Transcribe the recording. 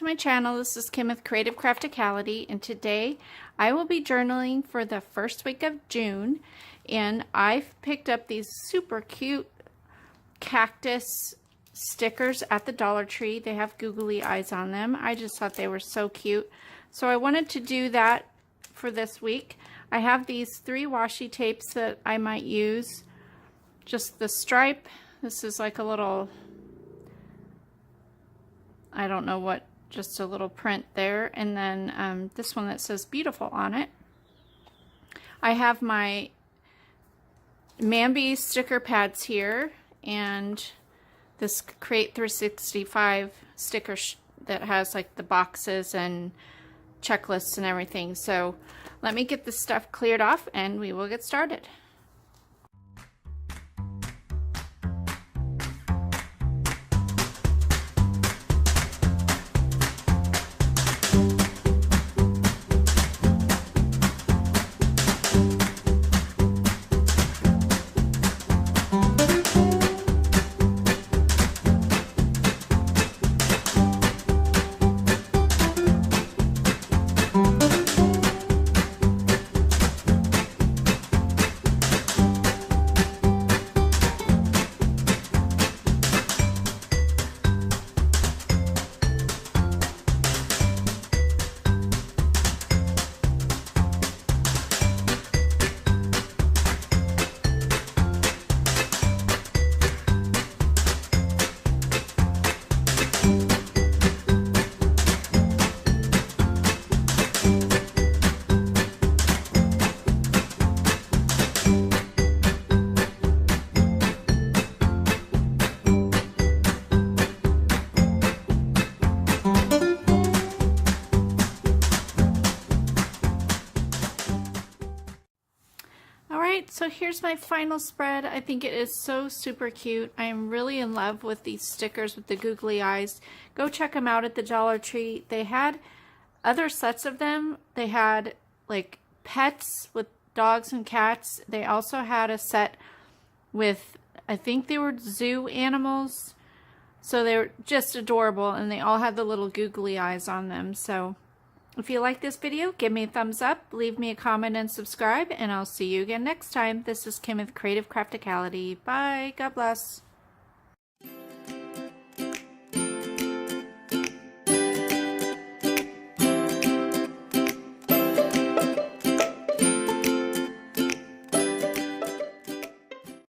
to my channel. This is Kim with Creative Crafticality, and today I will be journaling for the first week of June, and I've picked up these super cute cactus stickers at the Dollar Tree. They have googly eyes on them. I just thought they were so cute, so I wanted to do that for this week. I have these 3 washi tapes that I might use. Just the stripe. This is like a little, I don't know what, just a little print there, and then this one that says beautiful on it. I have my Mambi sticker pads here, and this Create 365 sticker that has like the boxes and checklists and everything. So let me get this stuff cleared off and we will get started. So here's my final spread. I think it is so super cute. I am really in love with these stickers with the googly eyes. Go check them out at the Dollar Tree. They had other sets of them. They had like pets with dogs and cats. They also had a set with, I think they were zoo animals. So they were just adorable, and they all had the little googly eyes on them. So if you like this video, give me a thumbs up, leave me a comment, and subscribe, and I'll see you again next time. This is Kim with Creative Crafticality. Bye. God bless.